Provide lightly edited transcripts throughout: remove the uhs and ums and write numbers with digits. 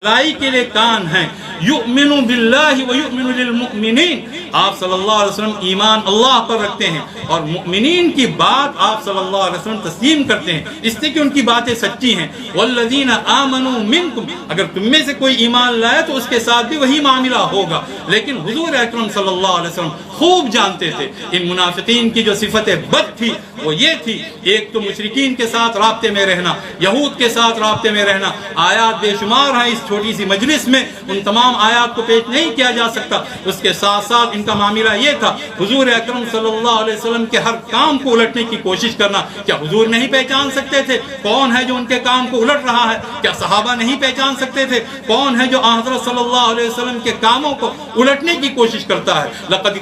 بھلائی کے لیے کان ہیں. یؤمنو باللہ و یؤمنو للمؤمنین. آپ صلی اللہ علیہ وسلم ایمان اللہ پر رکھتے ہیں اور مؤمنین کی بات آپ صلی اللہ علیہ وسلم تسلیم کرتے ہیں اس لیے کہ ان کی باتیں سچی ہیں. والذین آمنوا منکم. اگر تم میں سے کوئی ایمان لائے تو اس کے ساتھ بھی وہی معاملہ ہوگا. لیکن حضور اکرم صلی اللہ علیہ وسلم خوب جانتے تھے ان منافقین کی جو صفت بد تھی وہ یہ تھی. ایک تو مشرکین کے ساتھ رابطے میں رہنا, یہود کے ساتھ رابطے میں رہنا. آیات بے شمار ہیں اس چھوٹی سی مجلس میں, ان تمام آیات کو پیش نہیں کیا جا سکتا. اس کے ساتھ ساتھ ان کا معاملہ یہ تھا حضور اکرم صلی اللہ علیہ وسلم کے ہر کام کو الٹنے کی کوشش کرنا. کیا حضور نہیں پہچان سکتے تھے کون ہے جو ان کے کام کو الٹ رہا ہے؟ کیا صحابہ نہیں پہچان سکتے تھے کون ہے جو حضرت صلی اللہ علیہ وسلم کے کاموں کو الٹنے کی کوشش کرتا ہے؟ لقد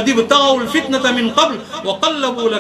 ابتغوا الفتنة من قبل وقلبوا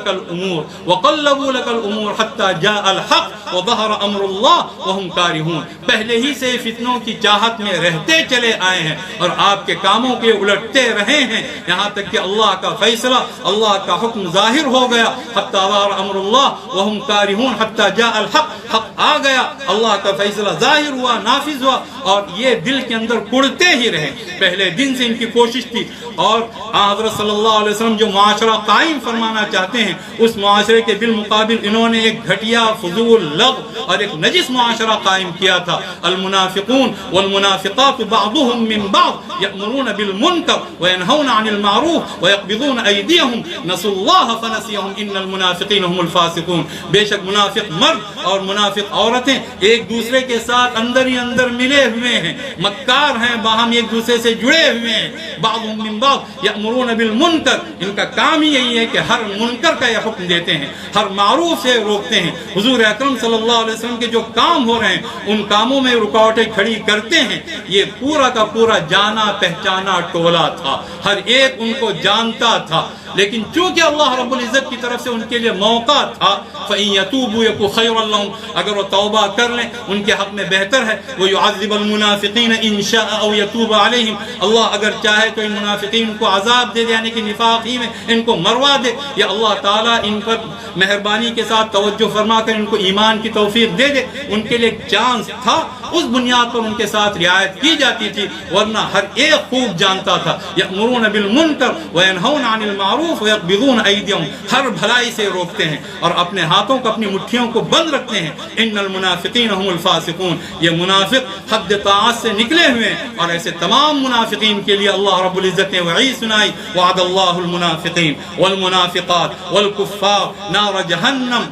لك الامور حتى جاء الحق وظهر امر الله وهم كارهون. پہلے ہی سے فتنوں کی چاہت میں رہتے چلے آئے ہیں اور آپ کے کاموں کے الٹتے رہے ہیں یہاں تک کہ اللہ کا فیصلہ, اللہ کا حکم ظاہر ہو گیا. حتى ظهر امر الله وهم كارهون حتى جاء الحق. حق آ گیا, اللہ کا فیصلہ ظاہر ہوا, نافذ ہوا اور یہ دل کے اندر کڑتے ہی رہے. پہلے دن سے ان کی کوشش تھی. اور حضرت صلی اللہ علیہ وسلم جو معاشرہ قائم فرمانا چاہتے ہیں اس معاشرے کے بالمقابل انہوں نے ایک گھٹیا, فضول, لغو اور ایک نجس معاشرہ قائم کیا تھا. المنافقون والمنافقات بعضهم من بعض يأمرون بالمنكر وينهون عن المعروف ويقبضون أيديهم نسوا الله فنسيهم إن المنافقين هم الفاسقون. بے شک منافق مرد اور منافق عورتیں ایک دوسرے کے ساتھ اندر ہی اندر ملے ہوئے ہیں, مکار ہیں, باہم ایک دوسرے سے جڑے ہوئے ہیں. بعضهم من بعض یأمرون بالمنکر. ان کا کام ہی یہی ہے کہ ہر منکر کا یہ حکم دیتے ہیں, ہر معروف سے روکتے ہیں. حضور اکرم صلی اللہ علیہ وسلم کے جو کام ہو رہے ہیں ان کاموں میں رکاوٹیں کھڑی کرتے ہیں. یہ پورا کا پورا جانا پہچانا ٹولہ تھا, ہر ایک ان کو جانتا تھا. لیکن چونکہ اللہ رب العزت کی طرف سے ان کے لیے موقع تھا, فَإِن يَتُوبُوا يَكُ خَيْرًا لَهُمْ. اگر وہ توبہ کر لیں ان کے حق میں بہتر ہے. وَيُعَذِّبَ الْمُنَافِقِينَ إِن شَاءَ أَوْ يَتُوبَ عَلَيْهِمْ. اللہ اگر چاہے تو ان منافقین کو عذاب دے دے, یعنی کہ نفاق ہی میں ان کو مروا دے, یا اللہ تعالیٰ ان پر مہربانی کے ساتھ توجہ فرما کر ان کو ایمان کی توفیق دے دے. ان کے لیے ایک چانس تھا, اس بنیاد پر ان کے ساتھ رعایت کی جاتی تھی, ورنہ ہر ایک خوب جانتا تھا یأمرون بالمنکر وینہون عن المعروف ویقبضون ایدیہم. ہر بھلائی سے روکتے ہیں اور اپنے ہاتھوں کو, اپنی مٹھیوں کو بند رکھتے ہیں. ان المنافقین هم الفاسقون. یہ منافق حد طاعت سے نکلے ہوئے ہیں اور ایسے تمام منافقین کے لیے اللہ رب العزت نے وعید سنائی. وعد اللہ المنافقین والمنافقات والکفار نار جہنم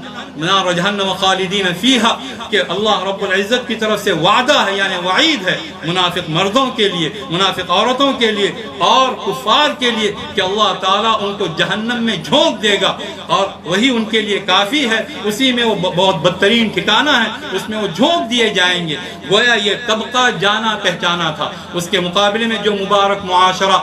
خالدین فیہا. کہ اللہ رب العزت کی طرف سے وعدہ ہے, یعنی وعید ہے منافق مردوں کے لیے, منافق عورتوں کے لیے اور کفار کے لیے کہ اللہ تعالیٰ ان کو جہنم میں جھونک دے گا اور وہی ان کے لیے کافی ہے. اسی میں وہ بہت بدترین ٹھکانہ ہے, اس میں وہ جھونک دیے جائیں گے. گویا یہ طبقہ جانا پہچانا تھا. اس کے مقابلے میں جو مبارک معاشرہ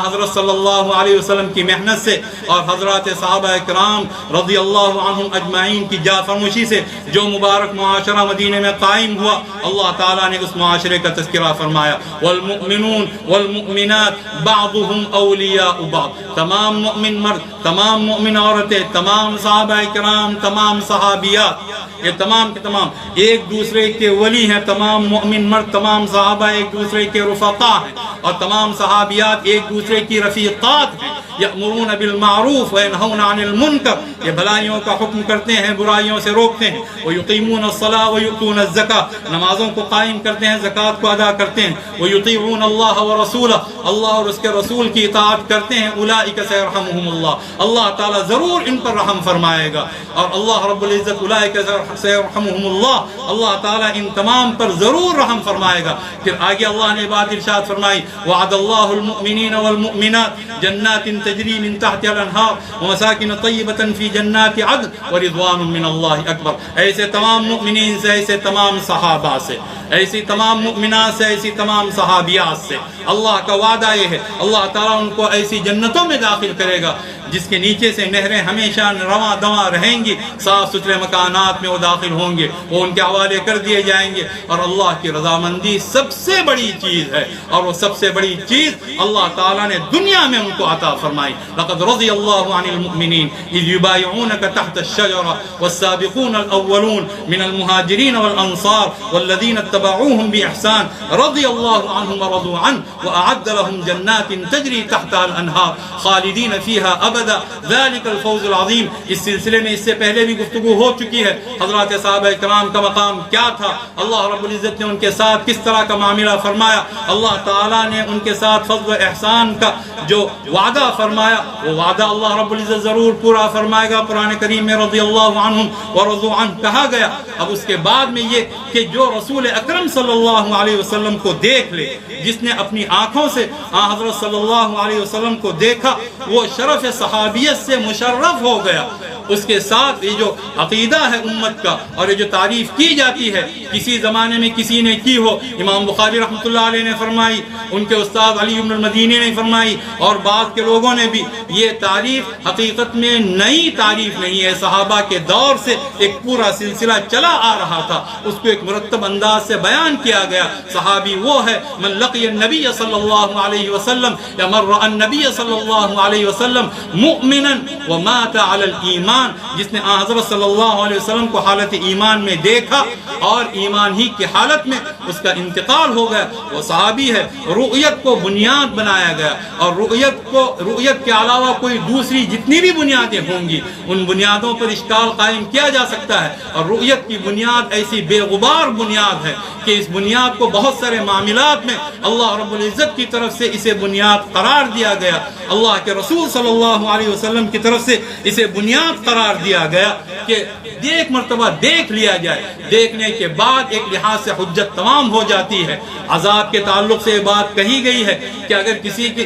حضرت صلی اللہ علیہ وسلم کی محنت سے اور حضرات صحابہ کرام رضی اللہ عنہم اجمعین کی جا فرموشی سے جو مبارک معاشرہ مدینے میں قائم ہوا, اللہ تعالیٰ نے اس معاشرے کا تذکرہ فرمایا. والمؤمنون والمؤمنات بعضهم اولیاء بعض. تمام مؤمن مرد, تمام مؤمن عورتیں, تمام صحابہ کرام, تمام صحابیات, یہ تمام کے تمام ایک دوسرے کے ولی ہیں. تمام مؤمن مرد, تمام صحابہ ایک دوسرے کے رفقا ہیں اور تمام صحابیات ایک دوسرے کی رفیقات ہیں. یأمرون بالمعروف وینہون عن المنکر. یہ بھلائیوں کا حکم کرتے ہیں, برائیوں سے روکتے ہیں. ویقیمون الصلاۃ ویؤتون الزکاۃ. نمازوں کو قائم کرتے ہیں, زکوٰۃ کو ادا کرتے ہیں. ویطیعون اللہ ورسولہ. اللہ اور اس کے رسول کی اطاعت کرتے ہیں. اولئک سیرحمہم اللہ. اللہ تعالیٰ ضرور ان پر رحم فرمائے گا. اور اللہ رب العزت اولئک سیرحمہم اللہ, اللہ تعالیٰ ان تمام پر ضرور رحم فرمائے گا. پھر آگے اللہ نے بات ارشاد فرمائی. وعد اللہ المؤمنین والمؤمنات جنات تجری من تحتها الانہار ومساکن طیبۃ فی جنات عدن ورضوان من اللہ اکبر. ایسے تمام مؤمنین سے, ایسے تمام صحابہ سے, ایسی تمام مؤمنات سے, ایسی تمام صحابیات سے اللہ کا وعدہ یہ ہے اللہ تعالیٰ ان کو ایسی جنتوں میں داخل کرے گا جس کے نیچے سے نہریں ہمیشہ رواں دواں رہیں گی. صاف ستھرے مکانات میں وہ داخل ہوں گے, وہ ان کے حوالے کر دیے جائیں گے. اور اللہ کی رضامندی سب سے بڑی چیز ہے اور وہ سب سے بڑی چیز اللہ تعالیٰ نے دنیا میں ان کو عطا فرمائی. فرمائی لقد رضی اللہ عن المؤمنین اذ یبایعونک تحت الشجرہ والسابقون الاولون من المہاجرین والانصار والذین اتبعوهم بإحسان رضی اللہ عنہم ورضوا عنہ وأعد لهم جنات تجری تحتها الانہار خالدین فیہا ابدا ذلک الفوز العظیم۔ اس سلسلے میں اس سے پہلے بھی گفتگو ہو چکی ہے، حضرات صحابہ کرام کا مقام کیا تھا، اللہ رب العزت نے ان کے ساتھ کس طرح کا معاملہ فرمایا، اللہ تعالیٰ نے ان کے ساتھ فضل و احسان کا جو وعدہ فرمایا وہ وعدہ اللہ رب العزت ضرور پورا فرمائے گا۔ قرآن کریم میں رضی اللہ عنہم ورضوا عنہ کہا گیا۔ اب اس کے بعد میں یہ کہ جو رسول اکرم صلی اللہ علیہ وسلم کو دیکھ لے، جس نے اپنی آنکھوں سے حضرت صلی اللہ علیہ وسلم کو دیکھا، وہ شرف صحابیت سے مشرف ہو گیا۔ اس کے ساتھ یہ جو عقیدہ ہے امت کا اور یہ جو تعریف کی جاتی ہے کسی زمانے میں کسی نے کی ہو، امام بخاری رحمۃ اللہ علیہ نے فرمائی، ان کے استاد علی بن المدینی نے فرمائی، اور بعض کے لوگوں نے بھی، یہ تعریف حقیقت میں نئی تعریف نہیں ہے، صحابہ کے دور سے ایک پورا سلسلہ چلا آ رہا تھا، اس کو ایک مرتب انداز سے بیان کیا گیا۔ صحابی وہ ہے من لقی النبی صلی اللہ علیہ وسلم یا من رأى النبی صلی اللہ علیہ وسلم مؤمنا ومات علی الایمان، جس نے حضرت صلی اللہ علیہ وسلم کو حالت ایمان میں دیکھا اور ایمان ہی کی حالت میں اس کا انتقال ہو گیا، وہ صحابی ہے۔ رؤیت کو بنیاد بنایا گیا، اور رؤیت کے علاوہ کوئی دوسری جتنی بھی بنیادیں ہوں گی ان بنیادوں پر اشکال قائم کیا جا سکتا ہے، اور رؤیت کی بنیاد ایسی بے غبار بنیاد ہے کہ اس بنیاد کو بہت سارے معاملات میں اللہ رب العزت کی طرف سے اسے بنیاد قرار دیا گیا، اللہ کے رسول صلی اللہ علیہ وسلم کی طرف سے اسے بنیاد قرار دیا گیا کہ ایک مرتبہ دیکھ لیا جائے، دیکھنے کے بعد ایک لحاظ سے حجت تمام ہو جاتی ہے۔ عذاب کے تعلق سے بات کہی گئی ہے کہ اگر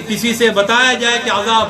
کسی سے بتایا جائے کہ عذاب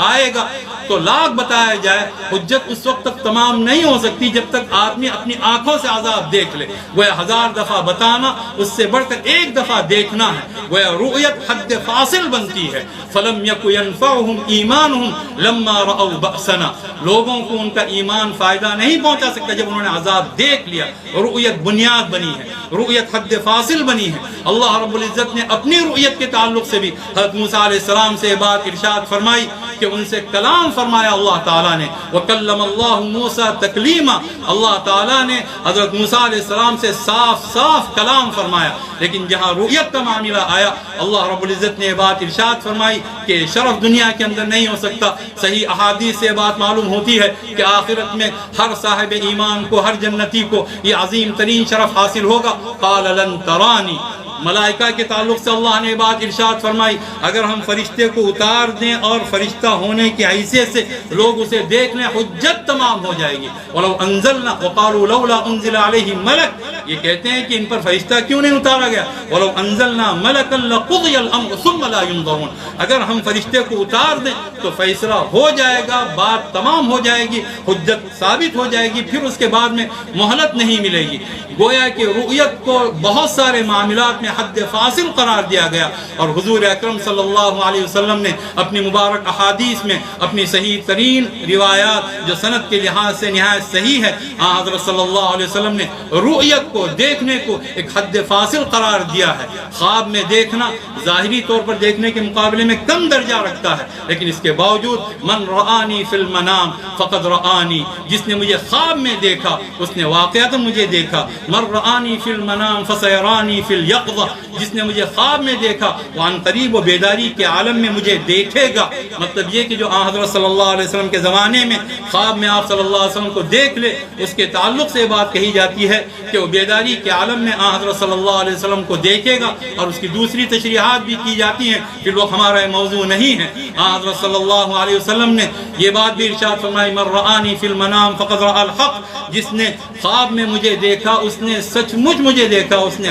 آئے گا تو لاکھ بتایا جائے، حجت اس وقت تک تمام نہیں ہو سکتی جب تک آدمی اپنی آنکھوں سے عذاب دیکھ لے۔ وہ 1000 دفعہ بتانا اس سے بڑھ کر ایک دفعہ دیکھنا ہے، وہ رؤیت حد فاصل بنتی ہے۔ فَلَمْ يَكُ يَنْفَعُهُمْ إِيمَانُهُمْ لَمَّا رَأَوْا بَأْسَنَا، لوگوں کو ان کا ایمان فائدہ نہیں پہنچا سکتا جب انہوں نے عذاب دیکھ لیا۔ رؤیت بنیاد بنی ہے، رؤیت حد فاصل بنی ہے۔ اللہ رب العزت نے اپنی رؤیت کے تعلق سے بھی حضرت موسیٰ علیہ السلام سے بات ارشاد فرمائی کہ ان سے کلام فرمایا اللہ تعالیٰ نے، وَكَلَّمَ اللَّهُ مُوسَىٰ تَكْلِيمًا، اللہ تعالیٰ نے حضرت موسیٰ علیہ السلام سے صاف کلام فرمایا۔ لیکن جہاں رؤیت کا معاملہ آیا، اللہ رب العزت نے بات ارشاد فرمائی کہ شرف دنیا کے اندر نہیں ہو سکتا۔ صحیح احادیث سے بات معلوم ہوتی ہے کہ آخرت میں ہر صاحب ایمان کو، ہر جنتی کو یہ عظیم ترین شرف حاصل ہوگا۔ قَالَ لَن تَرَانِي، ملائکہ کے تعلق سے اللہ نے بات ارشاد فرمائی، اگر ہم فرشتے کو اتار دیں اور فرشتہ ہونے کی حیثیت سے لوگ اسے دیکھ لیں، حجت تمام ہو جائے گی۔ وَلَوْ أَنزَلْنَا وَقَالُوا لَوْلَا أُنزِلَ عَلَيْهِ مَلَكٌ، یہ کہتے ہیں کہ ان پر فرشتہ کیوں نہیں اتارا گیا۔ وَلَوْ أَنزَلْنَا مَلَكًا لَقُضِيَ الْأَمْرُ ثُمَّ لَا يُنظَرُونَ، اگر ہم فرشتے کو اتار دیں تو فیصلہ ہو جائے گا، بات تمام ہو جائے گی، حجت ثابت ہو جائے گی، پھر اس کے بعد میں مہلت نہیں ملے گی۔ گویا کہ رؤیت کو بہت سارے معاملات میں حد فاصل قرار دیا گیا، اور حضور اکرم صلی اللہ علیہ وسلم نے اپنی مبارک احادیث میں اپنی صحیح ترین روایات جو سند کے لحاظ سے نہایت صحیح ہے، حضرت صلی اللہ علیہ وسلم نے رؤیت کو، دیکھنے کو ایک حد فاصل قرار دیا ہے۔ خواب میں دیکھنا ظاہری طور پر دیکھنے کے مقابلے میں کم درجہ رکھتا ہے، لیکن اس کے باوجود من رآنی فی المنام فقد رآنی، جس نے مجھے خواب میں دیکھا اس نے واقعتاً مجھے دیکھا۔ من رآنی فی المنام فسیرانی فی الیقظہ، جس نے مجھے خواب میں دیکھا وہ عن قریب و بیداری کے عالم میں مجھے دیکھے گا۔ مطلب یہ کہ جو حضرت صلی اللہ علیہ وسلم کے زمانے میں خواب میں آپ صلی اللہ علیہ وسلم کو دیکھ لے، اس کے تعلق سے بات کہی جاتی ہے کہ وہ بیداری کے عالم میں حضرت صلی اللہ علیہ وسلم کو دیکھے گا، اور اس کی دوسری تشریحات بھی کی جاتی ہیں، پھر وہ ہمارا موضوع نہیں ہے۔ حضرت صلی اللہ علیہ وسلم نے یہ بات بھی ارشاد فرمائی، من رآنی فی المنام فقد رأى الحق، جس نے خواب میں مجھے دیکھا اس نے سچ مچ مجھے دیکھا، اس نے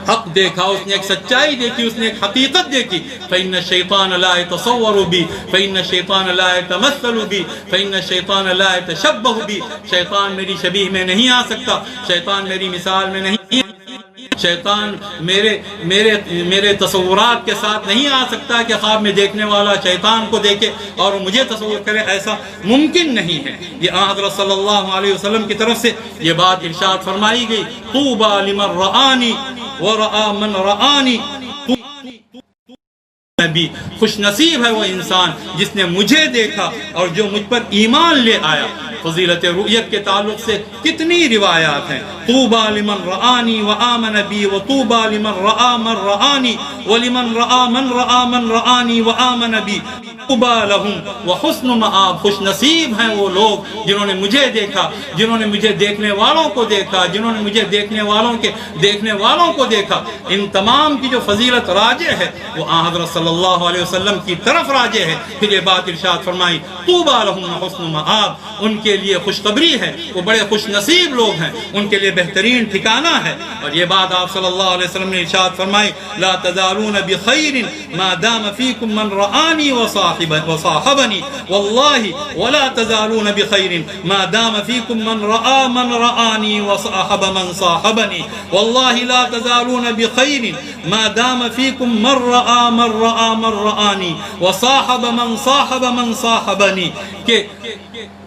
حق دیکھا، اس نے ایک سچائی دیکھی، اس نے ایک حقیقت دیکھی۔ فإن الشیطان لا يتصور بی، فإن الشیطان لا يتمثل بی، فإن الشیطان لا يتشبه بی، شیطان میری شبیہ میں نہیں آ سکتا، شیطان میری مثال میں نہیں، شیطان میرے تصورات کے ساتھ نہیں آ سکتا کہ خواب میں دیکھنے والا شیطان کو دیکھے اور مجھے تصور کرے، ایسا ممکن نہیں ہے۔ یہ حضرت صلی اللہ علیہ وسلم کی طرف سے یہ بات ارشاد فرمائی گئی، طوبى لمن رآنی ورأى من رآنی، نبی، خوش نصیب ہے وہ انسان جس نے مجھے دیکھا اور جو مجھ پر ایمان لے آیا۔ فضیلت رؤیت کے تعلق سے کتنی روایات ہیں۔ طوبى لمن رآنی وآمن بی وطوبى لمن رآ من رآنی ولمن رآ من رآ من رآنی وآمن بی طوبى لهم وحسن مآب۔ خوش نصیب ہیں وہ لوگ جنہوں نے مجھے دیکھا، جنہوں نے مجھے دیکھنے والوں کو دیکھا، جنہوں نے مجھے دیکھنے والوں کے دیکھنے والوں کو دیکھا۔ ان تمام کی جو فضیلت راجع ہے وہ آن حضرت صلی اللہ علیہ وسلم کی طرف راجع ہے۔ پھر یہ بات ارشاد فرمائی طوبى لهم وحسن مآب، ان کے لیے خوشخبری ہے، وہ بڑے خوش نصیب لوگ ہیں، ان کے لیے بہترین ٹھکانہ ہے۔ اور یہ بات آپ صلی اللہ علیہ وسلم نے ارشاد فرمائی لا تزالون بخیر ما دام فیکم من رآنی وصاحبنی واللہ ولا تزالون بخیر ما دام فیکم من رآ من رآنی وصاحب من صاحبنی واللہ لا تزالون بخیر ما دام فیکم من رآ من رآ من رآنی وصاحب من صاحب من صاحبنی، کہ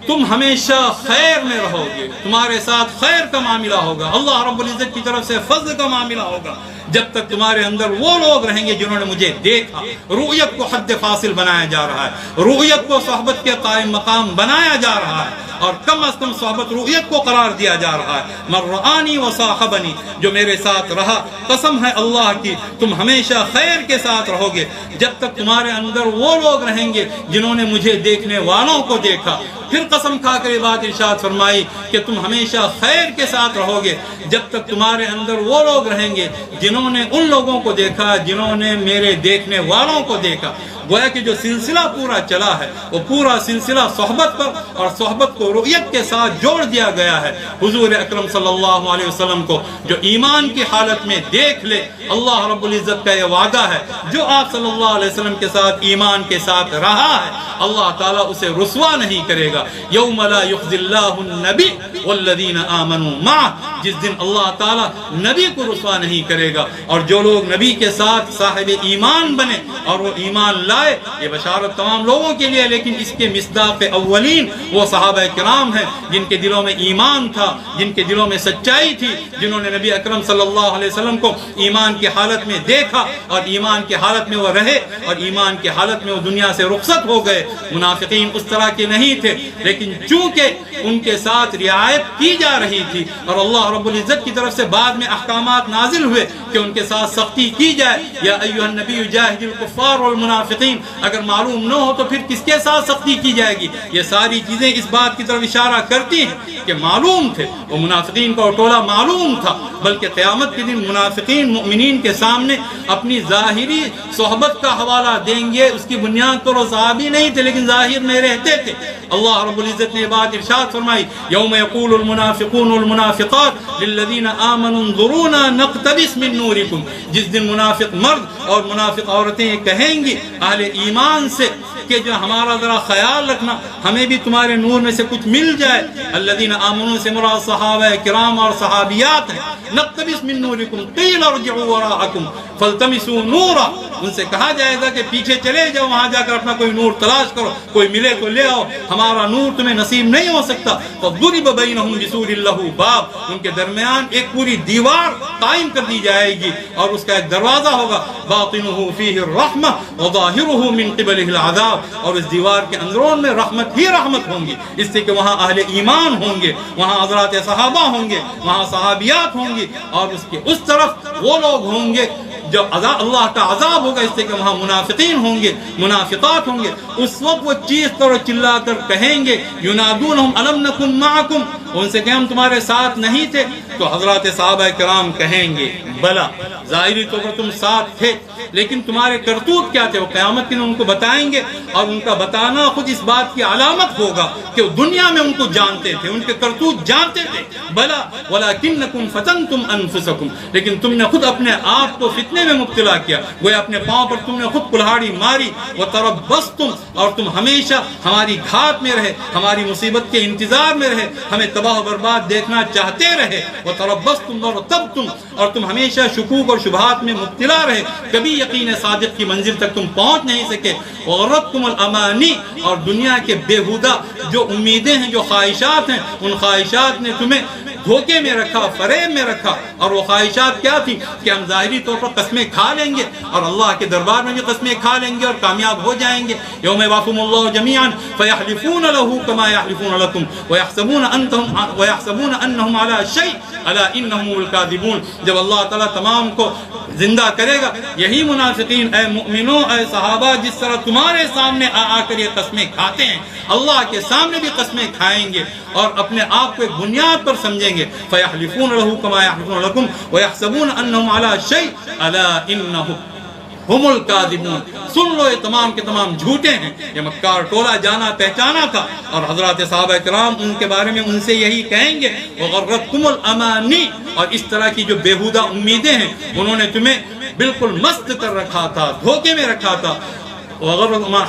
تم ہمیشہ خیر میں رہو گے، تمہارے ساتھ خیر کا معاملہ ہوگا، اللہ رب العزت کی طرف سے فضل کا معاملہ ہوگا جب تک تمہارے اندر وہ لوگ رہیں گے جنہوں نے مجھے دیکھا۔ رؤیت کو حد فاصل بنایا جا رہا ہے، رؤیت کو صحبت کے قائم مقام بنایا جا رہا ہے، اور کم از کم صحبت رؤیت کو قرار دیا جا رہا ہے۔ من رآنی وصاحبنی، جو میرے ساتھ رہا، قسم ہے اللہ کی تم ہمیشہ خیر کے ساتھ رہو گے جب تک تمہارے اندر وہ لوگ رہیں گے جنہوں نے مجھے دیکھنے والوں کو دیکھا۔ پھر قسم کھا کر یہ بات ارشاد فرمائی کہ تم ہمیشہ خیر کے ساتھ رہو گے جب تک تمہارے اندر وہ لوگ رہیں گے جنہوں نے ان لوگوں کو دیکھا جنہوں نے میرے دیکھنے والوں کو دیکھا۔ گویا کہ جو سلسلہ پورا چلا ہے وہ پورا سلسلہ صحبت پر اور صحبت کو رؤیت کے ساتھ جوڑ دیا گیا ہے۔ حضور اکرم صلی اللہ علیہ وسلم کو جو ایمان کی حالت میں دیکھ لے، اللہ رب العزت کا یہ وعدہ ہے جو آپ صلی اللہ علیہ وسلم کے ساتھ ایمان کے ساتھ رہا ہے اللہ تعالیٰ اسے رسوا نہیں کرے گا۔ یوم لا یخزی اللہ النبی والذین آمنوا معہ، جس دن اللہ تعالیٰ نبی کو رسوا نہیں کرے گا، اور جو لوگ نبی کے ساتھ صاحب ایمان بنے اور وہ ایمان لائے، یہ بشارت تمام لوگوں کے لیے، لیکن اس کے مصداق اولین وہ صحابہ کرام ہیں جن کے دلوں میں ایمان تھا، جن کے دلوں میں سچائی تھی، جنہوں نے نبی اکرم صلی اللہ علیہ وسلم کو ایمان کی حالت میں دیکھا اور ایمان کی حالت میں وہ رہے اور ایمان کی حالت میں وہ دنیا سے رخصت ہو گئے۔ منافقین اس طرح کے نہیں تھے، لیکن چونکہ ان کے ساتھ رعایت کی جا رہی تھی اور اللہ رب العزت کی طرف سے بعد میں احکامات نازل ہوئے کہ ان کے ساتھ سختی کی جائے، یا ایھا النبی جاہد الکفار والمنافقین، اگر معلوم نہ ہو تو پھر کس کے ساتھ سختی کی جائے گی؟ یہ ساری چیزیں اس بات کی طرف اشارہ کرتی ہیں کہ معلوم تھے، وہ منافقین کا ٹولہ معلوم تھا، بلکہ قیامت کے دن منافقین مؤمنین کے سامنے اپنی ظاہری صحبت کا حوالہ دیں گے، اس کی بنیاد پر وہ صحابی نہیں تھے لیکن ظاہر میں رہتے تھے۔ اللہ رب العزت نے بات ارشاد فرمائی یوم یقول المنافقون والمنافقات للذین آمنوا انظرونا نقتبس من نورکم، جس دن منافق مرد اور منافق عورتیں کہیں گی اہل ایمان سے کہ جو ہمارا ذرا خیال رکھنا، ہمیں بھی تمہارے نور میں سے کچھ مل جائے۔ الذین آمنوا سے مراد صحابہ کرام اور صحابیات ہیں۔ نقتبس من نورکم قیل ارجعوا وراءکم فالتمسوا نورا، ان سے کہا جائے گا کہ پیچھے چلے جاؤ، وہاں جا کر اپنا کوئی نور تلاش کرو، کوئی ملے تو لے آؤ، ہمارا نور تمہیں نصیب نہیں ہو سکتا۔ فضرب بینہم بسور لہ باب، ان کے درمیان ایک پوری دیوار قائم کر دی جائے گی اور اس کا ایک دروازہ ہوگا، باطنہ فیہ الرحمہ وظاہرہ من قبلہ العذاب، اور اس دیوار کے اندرون میں رحمت ہی رحمت ہوں گی، اس سے کہ وہاں اہل ایمان ہوں گے، وہاں حضرات صحابہ ہوں گے، وہاں صحابیات ہوں گی، اور اس کے اس طرف وہ لوگ ہوں گے جو اللہ کا عذاب ہوگا، اس سے کہ وہاں منافقین ہوں گے، منافقات ہوں گے۔ اس وقت وہ چیخ کر اور چلا کر کہیں گے ینادونہم الم نکن معکم، ان سے کہ ہم تمہارے ساتھ نہیں تھے، تو حضرات صحابہ کرام کہیں گے بلا، ظاہری طور پر تم ساتھ تھے لیکن تمہارے کرتوت کیا تھے؟ وہ قیامت کے دن ان کو بتائیں گے، اور ان کا بتانا خود اس بات کی علامت ہوگا کہ وہ دنیا میں ان کو جانتے تھے، ان کے کرتوت جانتے تھے۔ بلا ولکنکم فتنتم انفسکم، لیکن تم نے خود اپنے آپ کو فتنے میں مبتلا کیا، گویا اپنے پاؤں پر تم نے خود کلہاڑی ماری، وتربصتم، اور تم ہمیشہ ہماری گھات میں رہے، ہماری مصیبت کے انتظار میں رہے، ہمیں تباہ و برباد دیکھنا چاہتے رہے، وتربصتم ورتبتم، اور تم ہمیشہ شکوک اور شبہات میں مبتلا رہے، کبھی یقین صادق کی منزل تک تم پہنچ نہیں سکے۔ وغرتکم الامانی، اور دنیا کے بےہودہ جو امیدیں ہیں، جو خواہشات ہیں، ان خواہشات نے تمہیں دھوکے میں رکھا، فریب میں رکھا، اور وہ خواہشات کیا تھی کہ ہم ظاہری طور پر قسمیں کھا لیں گے اور اللہ کے دربار میں بھی قسمیں کھا لیں گے اور کامیاب ہو جائیں گے. یوم یبعثہم اللہ جمیعا فیحلفون لہ کما یحلفون لکم ویحسبون انہم علی شیء الا انہم الکاذبون. جب اللہ تعالیٰ تمام کو زندہ کرے گا، یہی منافقین اے مؤمنوں، اے صحابہ، جس طرح تمہارے سامنے آ کر یہ قسمیں کھاتے ہیں، اللہ کے سامنے بھی قسمیں کھائیں گے اور اپنے آپ کو ایک بنیاد پر سمجھیں گے. فَيَحْلِفُونَ لَهُ كَمَا يَحْلِفُونَ لَكُمْ وَيَحْسَبُونَ أَنَّهُمْ عَلَى شَيْءٍ أَلَا إِنَّهُمْ ہم الکاذبون. سن لو، یہ تمام کے تمام جھوٹے ہیں. یہ مکار ٹولہ جانا پہچانا تھا، اور حضرات صحابہ کرام ان کے بارے میں ان سے یہی کہیں گے وَغَرَّتْكُمُ الْأَمَانِي. اور اس طرح کی جو بےہودہ امیدیں ہیں انہوں نے تمہیں بالکل مست کر رکھا تھا، دھوکے میں رکھا تھا.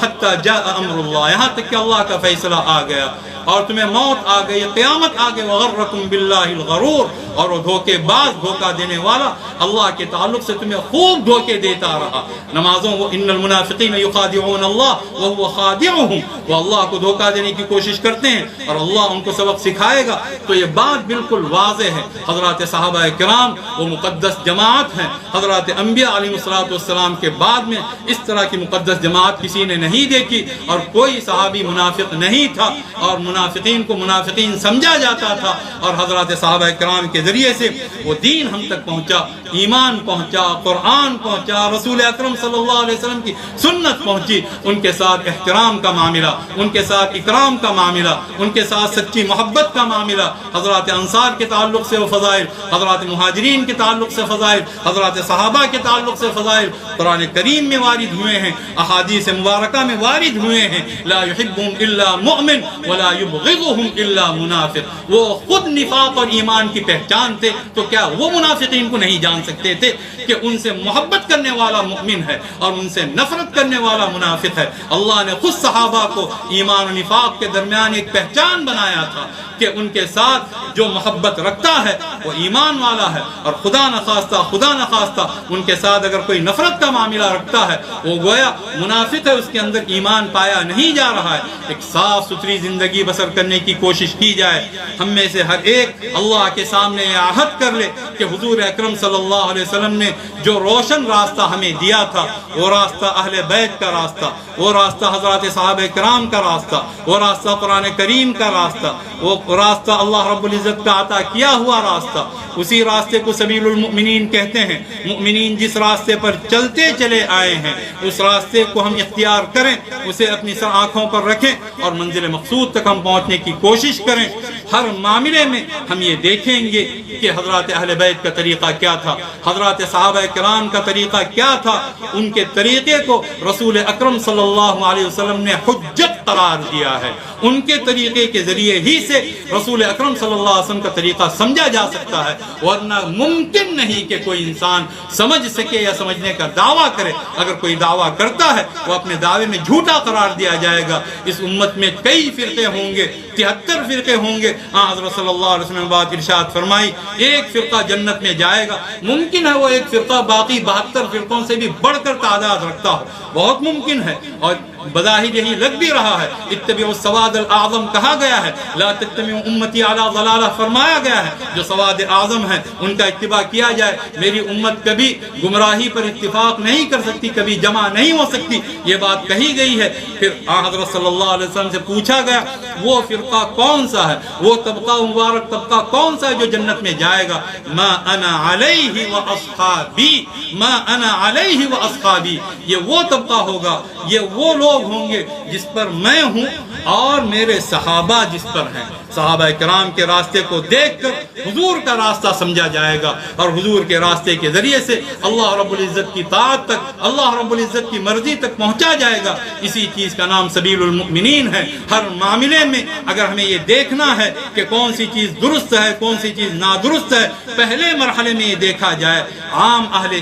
حتی جاء امر اللہ، یہاں تک کہ اللہ کا فیصلہ آ گیا اور تمہیں موت آ گئی، قیامت آ گئی. وغرکم باللہ الغرور. اور وہ دھوکے باز، دھوکہ دینے والا اللہ کے تعلق سے تمہیں خوب دھوکے دیتا رہا. نمازوں وہ ان المنافقین یخادعون اللہ وهو خادعهم، وہ اللہ کو دھوکہ دینے کی کوشش کرتے ہیں اور اللہ ان کو سبق سکھائے گا. تو یہ بات بالکل واضح ہے. حضرات صحابہ کرام وہ مقدس جماعت ہیں. حضرات انبیاء علیہ السلام کے بعد میں اس طرح کی مقدس جماعت کسی نے نہیں دیکھی، اور کوئی صحابی منافق نہیں تھا، اور منافقین کو منافقین سمجھا جاتا تھا. اور حضرات صحابہ کرام کے ذریعے سے وہ دین ہم تک پہنچا، ایمان پہنچا، قرآن پہنچا، رسول اکرم صلی اللہ علیہ وسلم کی سنت پہنچی. ان کے ساتھ احترام کا معاملہ، ان کے ساتھ اکرام کا معاملہ، ان کے ساتھ سچی محبت کا معاملہ. حضرات انصار کے تعلق سے وہ فضائل، حضرات مہاجرین کے تعلق سے فضائل، حضرات صحابہ کے تعلق سے فضائل قرآن کریم میں وارد ہوئے ہیں، احادیث مبارکہ میں وارد ہوئے ہیں. لا يحبهم الا مؤمن ولا يبغضهم الا منافق. وہ خود نفاق اور ایمان کی پہچان تھے، تو کیا وہ منافقین کو نہیں جان سکتے تھے کہ ان سے محبت کرنے والا مؤمن ہے اور ان سے نفرت کرنے والا منافق ہے؟ اللہ نے خود صحابہ کو ایمان و نفاق کے درمیان ایک پہچان بنایا تھا کہ ان کے ساتھ جو محبت رکھتا ہے وہ ایمان والا ہے، اور خدا نخواستہ ان کے ساتھ اگر کوئی نفرت کا معاملہ رکھتا ہے وہ گویا منافق ہے، اس کے اندر ایمان پایا نہیں جا رہا ہے. ایک صاف ستھری زندگی بسر کرنے کی کوشش کی جائے. ہم میں سے ہر ایک اللہ کے سامنے یہ عہد کر لے کہ حضور اکرم صلی اللہ علیہ وسلم نے جو روشن راستہ ہمیں دیا تھا، وہ راستہ اہل بیت کا راستہ، وہ راستہ حضرات صحابہ کرام کا راستہ، وہ راستہ قرآن کریم کا راستہ، وہ راستہ اللہ رب العزت کا عطا کیا ہوا راستہ، اسی راستے کو سبیل المؤمنین کہتے ہیں. مؤمنین جس راستے پر چلتے چلے آئے ہیں اس راستے کو ہم اختیار کریں، اسے اپنی سر آنکھوں پر رکھیں اور منزل مقصود تک ہم پہنچنے کی کوشش کریں. ہر معاملے میں ہم یہ دیکھیں گے کہ حضرات اہل بیت کا طریقہ کیا تھا، حضرات صحابہ کرام کا طریقہ کیا تھا. ان کے طریقے کو رسول اکرم صلی اللہ علیہ وسلم نے حجت قرار دیا ہے. ان کے طریقے کے ذریعے ہی سے رسول اکرم صلی اللہ علیہ وسلم کا طریقہ سمجھا جا سکتا ہے، ورنہ ممکن نہیں کہ کوئی انسان سمجھ سکے یا سمجھنے کا دعویٰ کرے. اگر کوئی دعویٰ کرتا ہے وہ اپنے دعوے میں جھوٹا قرار دیا جائے گا. اس امت میں کئی فرقے ہوں گے، 73 فرقے ہوں گے. حضرت صلی اللہ علیہ وسلم نے بات ارشاد فرمائی ایک فرقہ جنت میں جائے گا. ممکن ہے وہ ایک فرقہ باقی 72 فرقوں سے بھی بڑھ کر تعداد رکھتا ہو، بہت ممکن ہے، اور بظاہر یہی لگ بھی رہا ہے. اتبعوا السواد الاعظم کہا گیا ہے، لا تتبعوا امتی علی ضلالہ فرمایا گیا ہے. جو سواد اعظم ہے ان کا اتباع کیا جائے. میری امت کبھی گمراہی پر اتفاق نہیں کر سکتی، کبھی جمع نہیں ہو سکتی، یہ بات کہی گئی ہے. پھر حضرت صلی اللہ علیہ وسلم سے پوچھا گیا وہ فرقہ کون سا ہے، وہ طبقہ مبارک طبقہ کون سا ہے جو جنت میں جائے گا؟ ما انا علیہ واصحابی، ما انا علیہ واصحابی. یہ وہ طبقہ ہوگا، یہ وہ لوگ ہوں گے جس پر میں ہوں اور میرے صحابہ جس پر ہیں. صحابہ کرام کے راستے کو دیکھ کر حضور کا راستہ سمجھا جائے گا، اور حضور کے راستے کے ذریعے سے اللہ رب العزت کی طاعت تک، اللہ رب العزت کی مرضی تک پہنچا جائے گا. اسی چیز کا نام سبیل المؤمنین ہے. ہر معاملے میں اگر ہمیں یہ دیکھنا ہے کہ کون سی چیز درست ہے، کون سی چیز نادرست ہے، پہلے مرحلے میں یہ دیکھا جائے عام اہل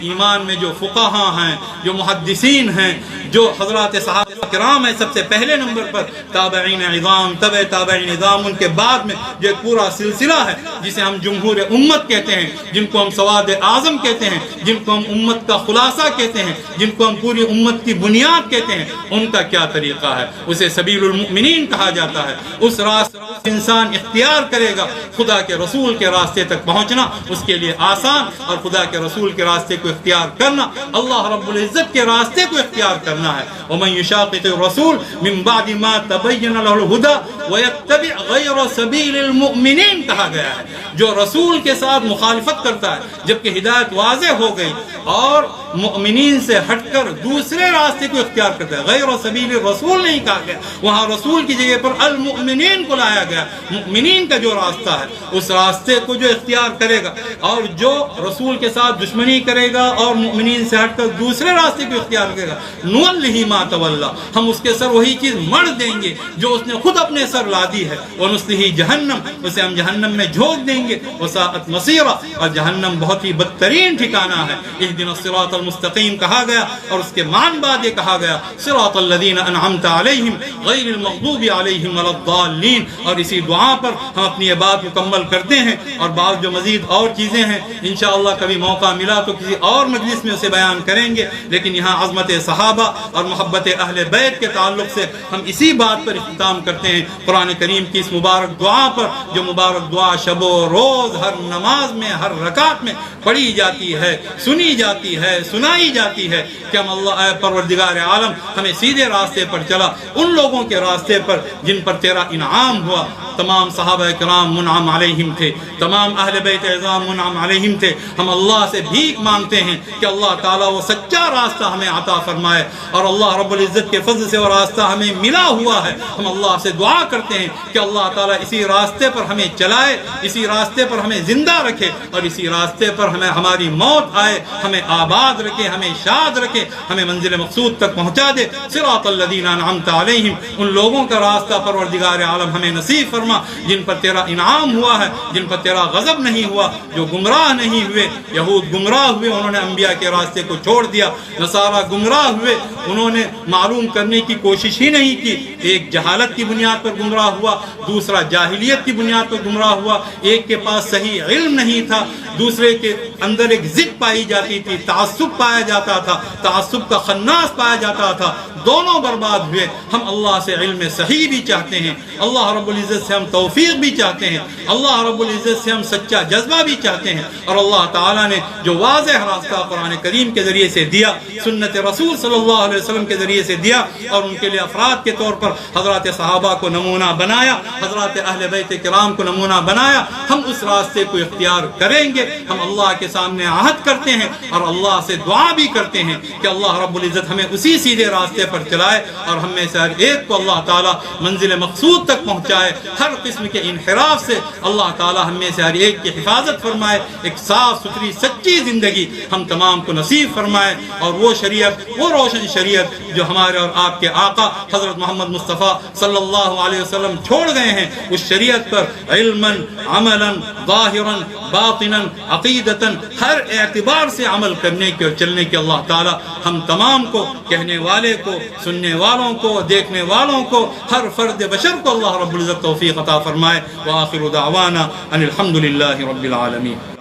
ایمان میں جو فقہاء ہیں، جو محدثین ہیں، جو حضرات صحابہ کرام ہیں سب سے پہلے نمبر پر، تابعین عظام، تبع تابعین عظام، ان کے بعد میں جو ایک پورا سلسلہ ہے جسے ہم جمہور امت کہتے ہیں، جن کو ہم سواد اعظم کہتے ہیں، جن کو ہم امت کا خلاصہ کہتے ہیں، جن کو ہم پوری امت کی بنیاد کہتے ہیں، ان کا کیا طریقہ ہے؟ اسے سبیل المؤمنین کہا جاتا ہے۔ اس راستے انسان اختیار کرے گا، خدا کے رسول کے راستے تک پہنچنا اس کے لیے آسان، اور خدا کے رسول کے راستے کو اختیار کرنا اللہ رب العزت کے راستے کو اختیار کرنا ہے۔ وَمَن يُشَاقِقِ الرَّسُولَ مِن بَعْدِ مَا تَبَيَّنَ لَهُ الْهُدَى وَيَتَّبِعْ غَيْرَ سَبِيلِ الْمُؤْمِنِينَ کہا گیا ہے۔ جو رسول کے ساتھ مخالفت کرتا ہے جبکہ ہدایت واضح ہو گئی، اور مؤمنین سے ہٹ کر دوسرے راستے کو اختیار کرتا ہے، غیر سبیل الرسول نہیں کہا گیا، وہاں رسول کی جگہ پر المؤمنین کو لایا گیا۔ مؤمنین کا جو راستہ ہے اس راستے کو جو اختیار کرے گا، اور جو رسول کے ساتھ دشمنی کرے گا اور مؤمنین سے ہٹ کر دوسرے راستے کو اختیار کرے گا، نُوَلِّهِ مَا تَوَلَّى، ہم اس کے سر وہی چیز مڑ دیں گے جو اس نے خود اپنے سر لا دی ہے، وَنُصْلِهِ جہنم، اسے ہم جہنم میں جھونک دیں گے، وَسَاءَتْ مَصِيرًا، اور جہنم بہت ہی بدترین ٹھکانہ ہے۔ اهدنا الصراط المستقیم کہا گیا، اور اس کے مان بعد یہ کہا گیا صراط الذین انعمت علیہم غیر المغضوب علیہم ولا الضالین، اور اسی دعا پر ہم اپنی یہ بات مکمل کرتے ہیں۔ اور بعض جو مزید اور چیزیں ہیں انشاءاللہ کبھی موقع ملا تو کسی اور مجلس میں اسے بیان کریں گے، لیکن یہاں عظمت صحابہ اور محبت اہل بیت کے تعلق سے ہم اسی بات پر اختتام کرتے ہیں، قرآن کریم کی اس مبارک دعا پر، جو مبارک دعا شب و روز ہر نماز میں ہر رکعت میں پڑھی جاتی ہے، سنی جاتی ہے، سنائی جاتی ہے کہ ہم اللہ اے پروردگار عالم ہمیں سیدھے راستے پر چلا، ان لوگوں کے راستے پر جن پر تیرا انعام ہوا۔ تمام صحابہ کرام منعم علیہم تھے، تمام اہل بیت اعظام منعم علیہم تھے۔ ہم اللہ سے بھیک مانگتے ہیں کہ اللہ تعالیٰ وہ سچا راستہ ہمیں عطا فرمائے، اور اللہ رب العزت کے فضل سے وہ راستہ ہمیں ملا ہوا ہے۔ ہم اللہ سے دعا کرتے ہیں کہ اللہ تعالیٰ اسی راستے پر ہمیں چلائے، اسی راستے پر ہمیں زندہ رکھے، اور اسی راستے پر ہماری موت آئے، ہمیں آباد رکھے، ہمیں شاد رکھے، ہمیں منزل مقصود تک پہنچا دے۔ صراط الذین انعمت علیہم، ان لوگوں کا راستہ پروردگار عالم ہمیں نصیب فرما جن پر تیرا انعام ہوا ہے، جن پر تیرا غضب نہیں ہوا، جو گمراہ نہیں ہوئے۔ یہود گمراہ ہوئے، انہوں نے انبیاء کے راستے کو چھوڑ دیا۔ نصارہ گمراہ ہوئے، انہوں نے معلوم کرنے کی کوشش ہی نہیں کی۔ ایک جہالت کی بنیاد پر گمراہ ہوا، دوسرا جاہلیت کی بنیاد پر گمراہ ہوا، ایک کے پاس صحیح علم نہیں تھا، دوسرے کے اندر ایک ضد پائی جاتی تھی، تعصب پایا جاتا تھا، تعصب کا خناس پایا جاتا تھا، دونوں برباد ہوئے۔ ہم اللہ سے علم صحیح بھی چاہتے ہیں، اللہ رب العزت سے ہم توفیق بھی چاہتے ہیں، اللہ رب العزت سے ہم سچا جذبہ بھی چاہتے ہیں، اور اللہ تعالیٰ نے جو واضح راستہ قرآن کریم کے ذریعے سے دیا، سنت رسول صلی اللہ علیہ وسلم کے ذریعے سے دیا، اور ان کے لیے افراد کے طور پر حضرات صحابہ کو نمونہ بنایا، حضرات اہل بیت کرام کو نمونہ بنایا، ہم اس راستے کو اختیار کریں گے۔ ہم اللہ کے سامنے عہد کرتے ہیں اور اللہ سے دعا بھی کرتے ہیں کہ اللہ رب العزت ہمیں اسی سیدھے راستے پر چلائے، اور ہم میں سے ہر ایک کو اللہ تعالیٰ منزل مقصود تک پہنچائے، ہر قسم کے انحراف سے اللہ تعالیٰ ہم میں سے ہر ایک کی حفاظت فرمائے، ایک صاف ستھری سچی زندگی ہم تمام کو نصیب فرمائے، اور وہ شریعت، وہ روشن شریعت جو ہمارے اور آپ کے آقا حضرت محمد مصطفیٰ صلی اللہ علیہ وسلم چھوڑ گئے ہیں، اس شریعت پر علماً، عملاً، ظاہراً، باطناً، عقیدتاً، ہر اعتبار سے عمل کرنے کی اور چلنے کی اللہ تعالیٰ ہم تمام کو، کہنے والے کو، سننے والوں کو، دیکھنے والوں کو، ہر فرد بشر کو اللہ رب العزت توفیق عطا فرمائے۔ وآخر دعوانا ان الحمد للہ رب العالمین۔